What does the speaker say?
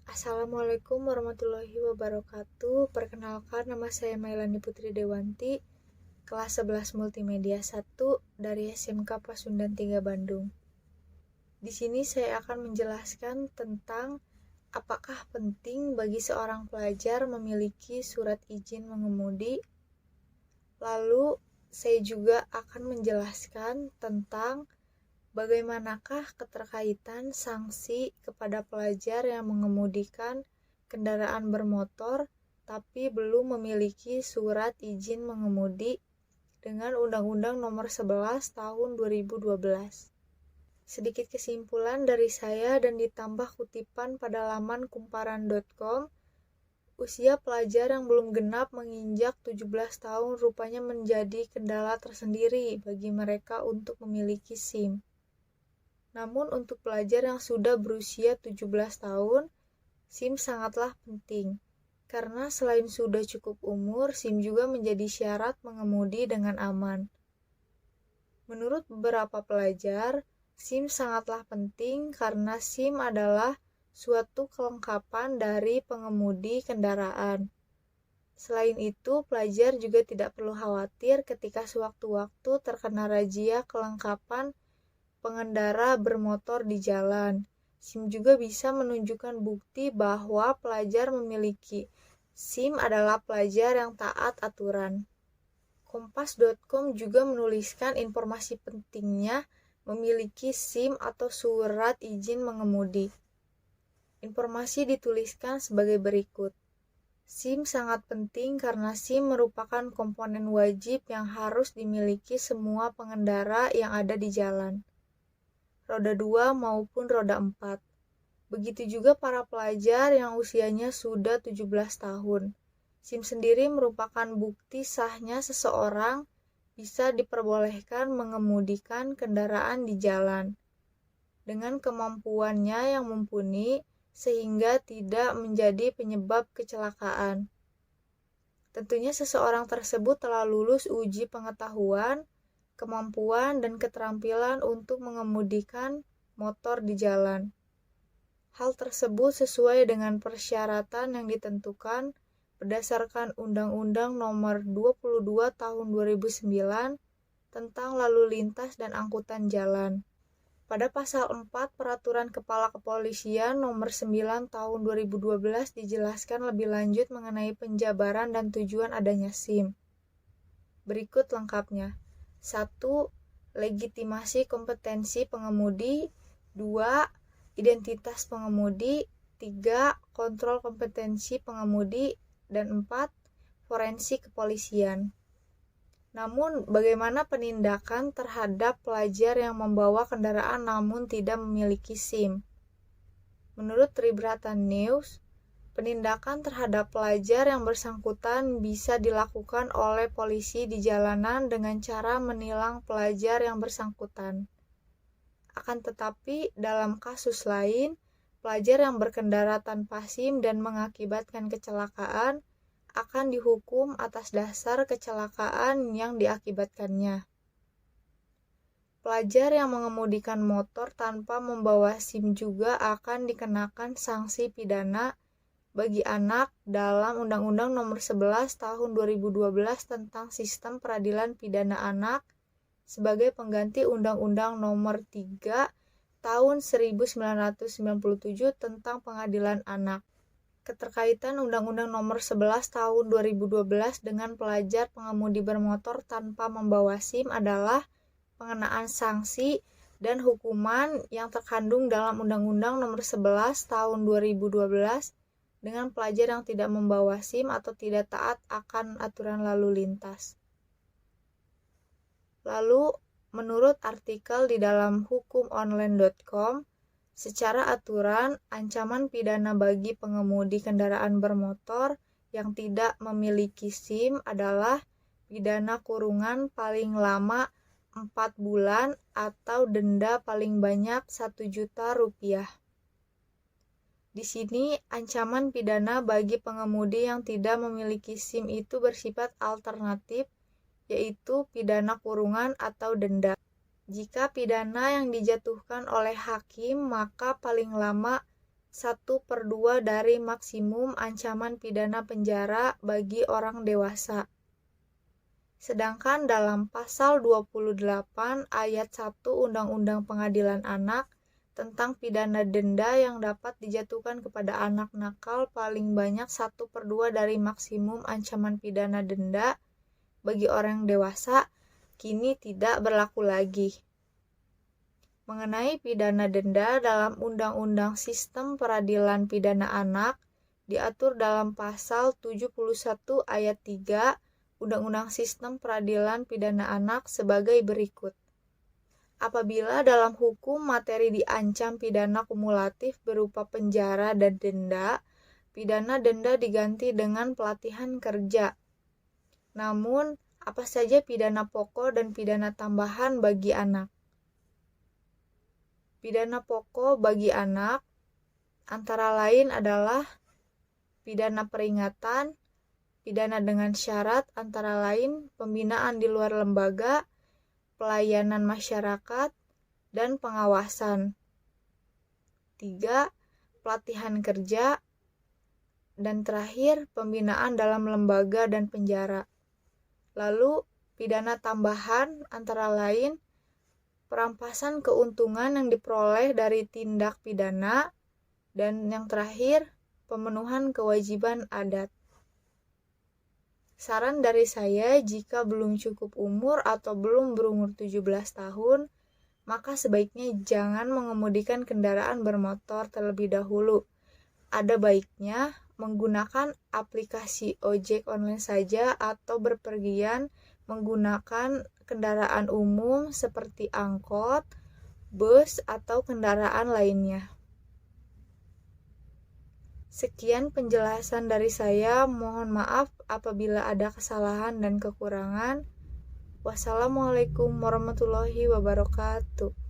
Assalamualaikum warahmatullahi wabarakatuh. Perkenalkan, nama saya Mailani Putri Dewanti, kelas 11 Multimedia 1 dari SMK Pasundan 3 Bandung. Di sini saya akan menjelaskan tentang apakah penting bagi seorang pelajar memiliki surat izin mengemudi. Lalu saya juga akan menjelaskan tentang bagaimanakah keterkaitan sanksi kepada pelajar yang mengemudikan kendaraan bermotor tapi belum memiliki surat izin mengemudi dengan Undang-Undang Nomor 11 Tahun 2012. Sedikit kesimpulan dari saya dan ditambah kutipan pada laman kumparan.com. Usia pelajar yang belum genap menginjak 17 tahun rupanya menjadi kendala tersendiri bagi mereka untuk memiliki SIM. Namun untuk pelajar yang sudah berusia 17 tahun, SIM sangatlah penting. Karena selain sudah cukup umur, SIM juga menjadi syarat mengemudi dengan aman. Menurut beberapa pelajar, SIM sangatlah penting karena SIM adalah suatu kelengkapan dari pengemudi kendaraan. Selain itu, pelajar juga tidak perlu khawatir ketika sewaktu-waktu terkena razia kelengkapan pengendara bermotor di jalan. SIM juga bisa menunjukkan bukti bahwa pelajar memiliki SIM adalah pelajar yang taat aturan. Kompas.com juga menuliskan informasi pentingnya memiliki SIM atau surat izin mengemudi. Informasi dituliskan sebagai berikut. SIM sangat penting karena SIM merupakan komponen wajib yang harus dimiliki semua pengendara yang ada di jalan, roda 2 maupun roda 4. Begitu juga para pelajar yang usianya sudah 17 tahun. SIM sendiri merupakan bukti sahnya seseorang bisa diperbolehkan mengemudikan kendaraan di jalan dengan kemampuannya yang mumpuni sehingga tidak menjadi penyebab kecelakaan. Tentunya seseorang tersebut telah lulus uji pengetahuan, kemampuan, dan keterampilan untuk mengemudikan motor di jalan. Hal tersebut sesuai dengan persyaratan yang ditentukan berdasarkan Undang-Undang Nomor 22 Tahun 2009 tentang Lalu Lintas dan Angkutan Jalan. Pada pasal 4 Peraturan Kepala Kepolisian Nomor 9 Tahun 2012 dijelaskan lebih lanjut mengenai penjabaran dan tujuan adanya SIM. Berikut lengkapnya. 1. Legitimasi kompetensi pengemudi. 2. Identitas pengemudi. 3. Kontrol kompetensi pengemudi. Dan 4. Forensik kepolisian. Namun, bagaimana penindakan terhadap pelajar yang membawa kendaraan namun tidak memiliki SIM? Menurut Tribrata News, penindakan terhadap pelajar yang bersangkutan bisa dilakukan oleh polisi di jalanan dengan cara menilang pelajar yang bersangkutan. Akan tetapi, dalam kasus lain, pelajar yang berkendara tanpa SIM dan mengakibatkan kecelakaan akan dihukum atas dasar kecelakaan yang diakibatkannya. Pelajar yang mengemudikan motor tanpa membawa SIM juga akan dikenakan sanksi pidana bagi anak dalam Undang-Undang Nomor 11 Tahun 2012 tentang Sistem Peradilan Pidana Anak sebagai pengganti Undang-Undang Nomor 3 Tahun 1997 tentang Pengadilan Anak. Keterkaitan Undang-Undang Nomor 11 Tahun 2012 dengan pelajar pengemudi bermotor tanpa membawa SIM adalah pengenaan sanksi dan hukuman yang terkandung dalam Undang-Undang Nomor 11 Tahun 2012 dengan pelajar yang tidak membawa SIM atau tidak taat akan aturan lalu lintas. Lalu, menurut artikel di dalam hukumonline.com, secara aturan, ancaman pidana bagi pengemudi kendaraan bermotor yang tidak memiliki SIM adalah pidana kurungan paling lama 4 bulan atau denda paling banyak 1 juta rupiah. Di sini, ancaman pidana bagi pengemudi yang tidak memiliki SIM itu bersifat alternatif, yaitu pidana kurungan atau denda. Jika pidana yang dijatuhkan oleh hakim, maka paling lama 1/2 dari maksimum ancaman pidana penjara bagi orang dewasa. Sedangkan dalam pasal 28 ayat 1 Undang-Undang Pengadilan Anak tentang pidana denda yang dapat dijatuhkan kepada anak nakal paling banyak 1/2 dari maksimum ancaman pidana denda bagi orang dewasa kini tidak berlaku lagi. Mengenai pidana denda dalam Undang-Undang Sistem Peradilan Pidana Anak diatur dalam pasal 71 ayat 3 Undang-Undang Sistem Peradilan Pidana Anak sebagai berikut. Apabila dalam hukum materi diancam pidana kumulatif berupa penjara dan denda, pidana denda diganti dengan pelatihan kerja. Namun, apa saja pidana pokok dan pidana tambahan bagi anak? Pidana pokok bagi anak antara lain adalah pidana peringatan, pidana dengan syarat antara lain pembinaan di luar lembaga, pelayanan masyarakat, dan pengawasan. 3. Pelatihan kerja. Dan terakhir, pembinaan dalam lembaga dan penjara. Lalu, pidana tambahan antara lain perampasan keuntungan yang diperoleh dari tindak pidana, dan yang terakhir, pemenuhan kewajiban adat. Saran dari saya, jika belum cukup umur atau belum berumur 17 tahun, maka sebaiknya jangan mengemudikan kendaraan bermotor terlebih dahulu. Ada baiknya menggunakan aplikasi ojek online saja atau berpergian menggunakan kendaraan umum seperti angkot, bus, atau kendaraan lainnya. Sekian penjelasan dari saya. Mohon maaf apabila ada kesalahan dan kekurangan. Wassalamualaikum warahmatullahi wabarakatuh.